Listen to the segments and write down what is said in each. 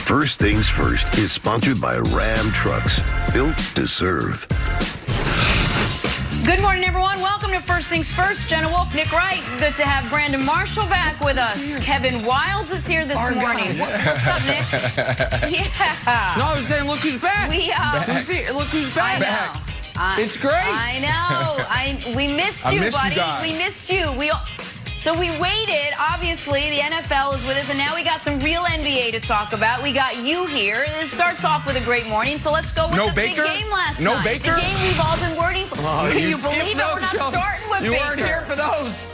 First Things First is sponsored by Ram Trucks, built to serve. Good morning, everyone. Welcome to First Things First. Jenna Wolf, Nick Wright. Good to have Brandon Marshall back with us. Kevin Wilds is here this morning. What's up, Nick? Yeah. No, I was saying, look who's back. Look who's back. It's great. I know. We missed you, buddy. We missed you. So we waited. Obviously, the NFL is with us, and now we got some real NBA to talk about. We got you here. This starts off with a great morning, so let's go with the big game last night. No Baker? The game we've all been waiting for. Can you believe it? We're not starting with Baker. You weren't here for those.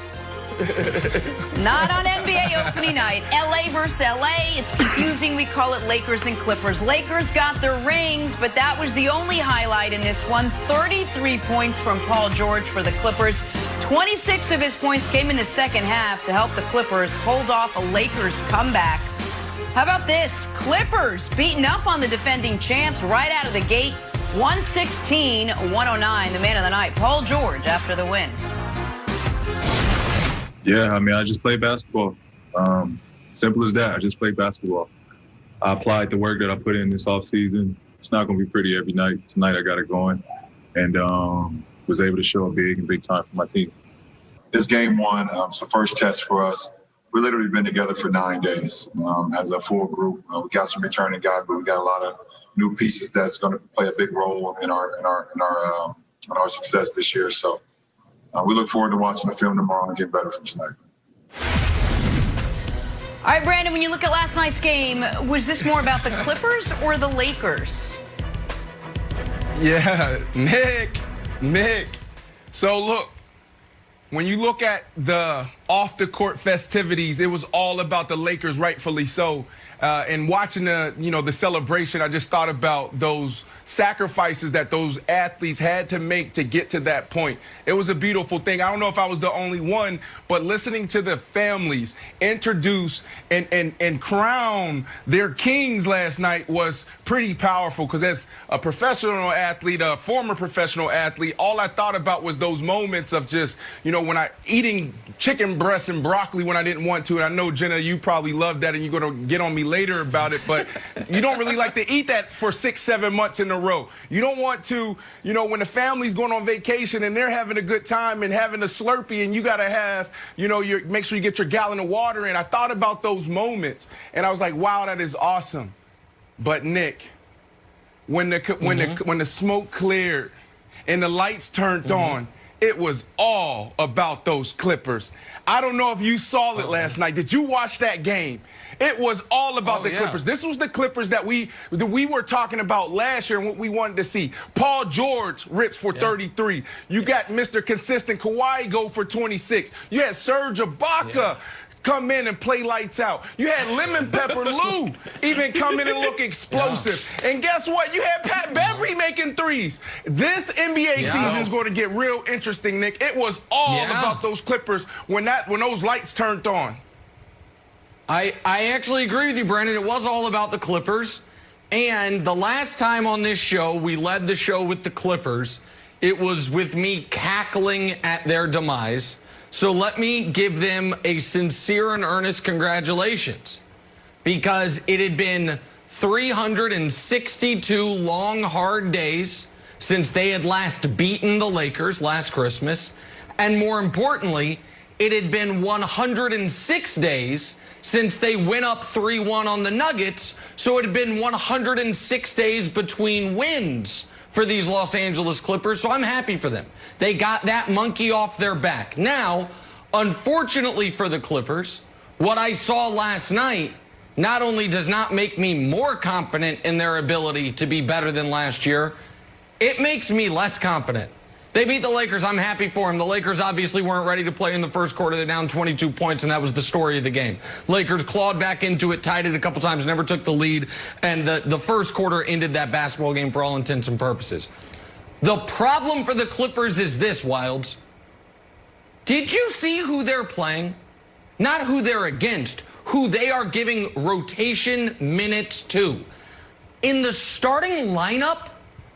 Not on NBA opening night. LA versus LA. It's confusing. We call it Lakers and Clippers. Lakers got their rings, but that was the only highlight in this one. 33 points from Paul George for the Clippers. 26 of his points came in the second half to help the Clippers hold off a Lakers comeback. How about this? Clippers beating up on the defending champs right out of the gate. 116-109. The man of the night, Paul George, after the win. Yeah, I mean, I just play basketball. Simple as that. I just play basketball. I applied the work that I put in this offseason. It's not going to be pretty every night. Tonight I got it going and was able to show up big time for my team. This game one, it's the first test for us. We've literally been together for 9 days as a full group. We got some returning guys, but we got a lot of new pieces that's going to play a big role in our success this year. So we look forward to watching the film tomorrow and get better from tonight. All right, Brandon, when you look at last night's game, was this more about the Clippers or the Lakers? Yeah, Nick. So look, when you look at the off-the-court festivities, it was all about the Lakers, rightfully so. And watching the celebration, I just thought about those sacrifices that those athletes had to make to get to that point. It was a beautiful thing. I don't know if I was the only one, but listening to the families introduce and crown their kings last night was pretty powerful, because as a professional athlete, a former professional athlete, all I thought about was those moments of just, when I eating chicken breasts and broccoli when I didn't want to. And I know, Jenna, you probably love that, and you're going to get on me later about it, but you don't really like to eat that for 6-7 months in a row. You don't want to, when the family's going on vacation and they're having a good time and having a Slurpee, and you got to have, make sure you get your gallon of water in. I thought about those moments, and I was like, wow, that is awesome. But Nick, when the smoke cleared and the lights turned on, it was all about those Clippers. I don't know if you saw it last night. Did you watch that game? It was all about the Clippers. This was the Clippers that we were talking about last year and what we wanted to see. Paul George rips for 33. You got Mr. Consistent Kawhi go for 26. You had Serge Ibaka come in and play lights out. You had Lemon Pepper Lou even come in and look explosive. And guess what? You had Pat Beverly making threes. This NBA season is going to get real interesting, Nick. It was all about those Clippers when those lights turned on. I actually agree with you, Brandon. It was all about the Clippers. And the last time on this show, we led the show with the Clippers. It was with me cackling at their demise. So let me give them a sincere and earnest congratulations, because it had been 362 long, hard days since they had last beaten the Lakers last Christmas. And more importantly, it had been 106 days since they went up 3-1 on the Nuggets. So it had been 106 days between wins for these Los Angeles Clippers. So I'm happy for them. They got that monkey off their back. Now, unfortunately for the Clippers, what I saw last night not only does not make me more confident in their ability to be better than last year, it makes me less confident. They beat the Lakers. I'm happy for them. The Lakers obviously weren't ready to play in the first quarter. They're down 22 points, and that was the story of the game. Lakers clawed back into it, tied it a couple times, never took the lead, and the first quarter ended that basketball game for all intents and purposes. The problem for the Clippers is this, Wilds. Did you see who they're playing? Not who they're against, who they are giving rotation minutes to. In the starting lineup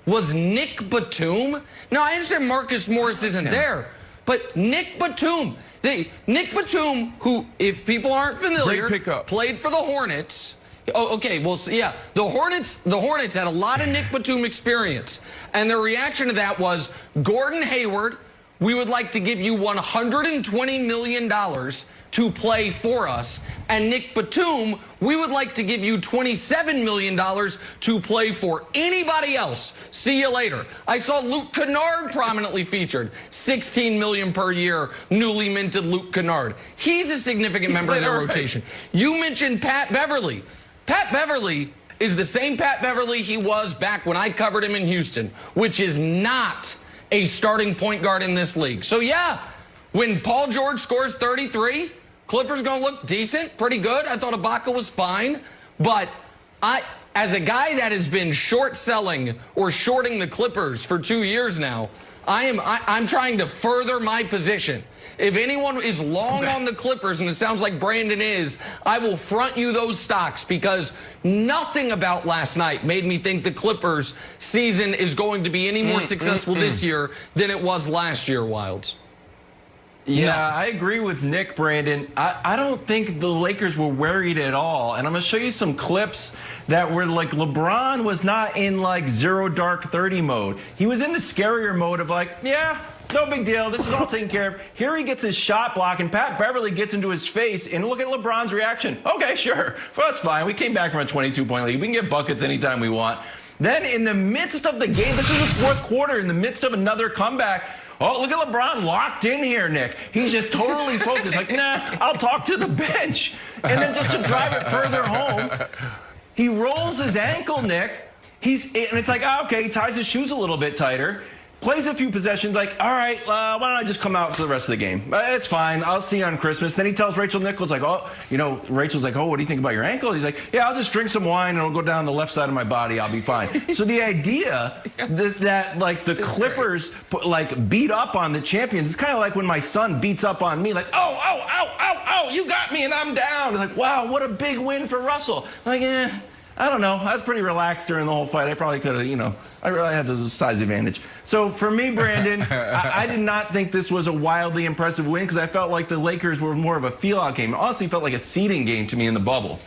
was Nick Batum. Now, I understand Marcus Morris isn't there, but Nick Batum, Nick Batum, who, if people aren't familiar, played for the Hornets. Oh, okay. Well, yeah, the Hornets had a lot of Nick Batum experience, and their reaction to that was, Gordon Hayward, we would like to give you $120 million to play for us, and Nick Batum, we would like to give you $27 million to play for anybody else. See you later. I saw Luke Kennard prominently featured. $16 million per year, newly minted Luke Kennard. He's a significant member of their rotation. You mentioned Pat Beverly. Pat Beverly is the same Pat Beverly he was back when I covered him in Houston, which is not a starting point guard in this league. So yeah, when Paul George scores 33, Clippers going to look decent, pretty good. I thought Ibaka was fine. But as a guy that has been short selling or shorting the Clippers for 2 years now, I'm trying to further my position. If anyone is long on the Clippers, and it sounds like Brandon is, I will front you those stocks, because nothing about last night made me think the Clippers season is going to be any more successful this year than it was last year, Wilds. Yeah, I agree with Nick, Brandon. I don't think the Lakers were worried at all. And I'm going to show you some clips that were like, LeBron was not in like zero dark 30 mode. He was in the scarier mode of like, yeah, no big deal. This is all taken care of. Here he gets his shot block, and Pat Beverly gets into his face, and look at LeBron's reaction. Okay, sure. Well, that's fine. We came back from a 22-point lead. We can get buckets anytime we want. Then in the midst of the game, this is the fourth quarter, in the midst of another comeback, oh, look at LeBron locked in here, Nick. He's just totally focused. Like, nah, I'll talk to the bench. And then just to drive it further home, he rolls his ankle, Nick. And it's like, oh, okay, he ties his shoes a little bit tighter. Plays a few possessions, like, all right, why don't I just come out for the rest of the game? It's fine. I'll see you on Christmas. Then he tells Rachel Nichols, like, oh, Rachel's like, oh, what do you think about your ankle? He's like, yeah, I'll just drink some wine and it'll go down the left side of my body. I'll be fine. So the idea that like, the Clippers, beat up on the champions, it's kind of like when my son beats up on me, like, oh, you got me and I'm down. Like, wow, what a big win for Russell. Like, I don't know. I was pretty relaxed during the whole fight. I probably could have, I really had the size advantage. So for me, Brandon, I did not think this was a wildly impressive win, because I felt like the Lakers were more of a feel-out game. It honestly felt like a seeding game to me in the bubble.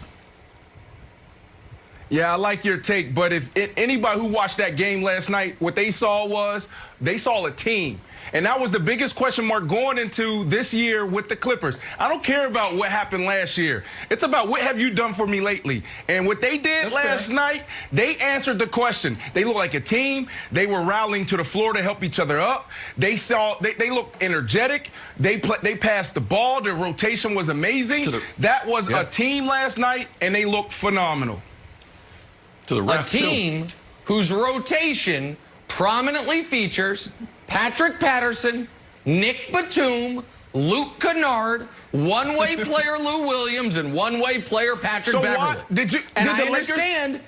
Yeah, I like your take, but if anybody who watched that game last night, what they saw was they saw a team. And that was the biggest question mark going into this year with the Clippers. I don't care about what happened last year. It's about what have you done for me lately. And what they did last night, they answered the question. They looked like a team. They were rallying to the floor to help each other up. They looked energetic. They passed the ball. Their rotation was amazing. That was a team last night, and they looked phenomenal. A team whose rotation prominently features Patrick Patterson, Nick Batum, Luke Kennard, one-way player Lou Williams, and one-way player Patrick Beverly. I understand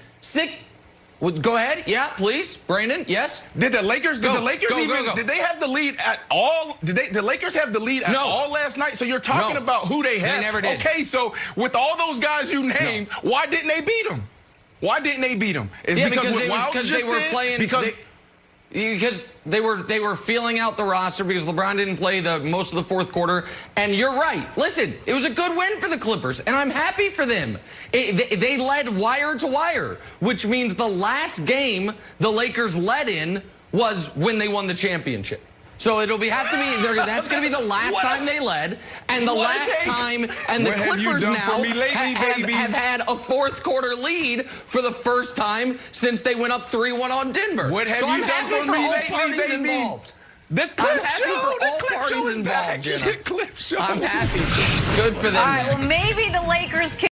go ahead. Yeah, please. Brandon, yes? Did the Lakers did they have the lead at all? The Lakers have the lead at all last night? So you're talking about who they had. They never did. Okay, so with all those guys you named, why didn't they beat them? Why didn't they beat them? Is because they were feeling out the roster, because LeBron didn't play most of the fourth quarter. And you're right. Listen, it was a good win for the Clippers, and I'm happy for them. They led wire to wire, which means the last game the Lakers led in was when they won the championship. So that's going to be the last time they led, and the last time, and the Clippers now have had a fourth quarter lead for the first time since they went up 3-1 on Denver. What have you done for me lately, baby? Involved. The Clip Show. The Clip Show is back. I'm happy. Good for them. All right, well, maybe the Lakers can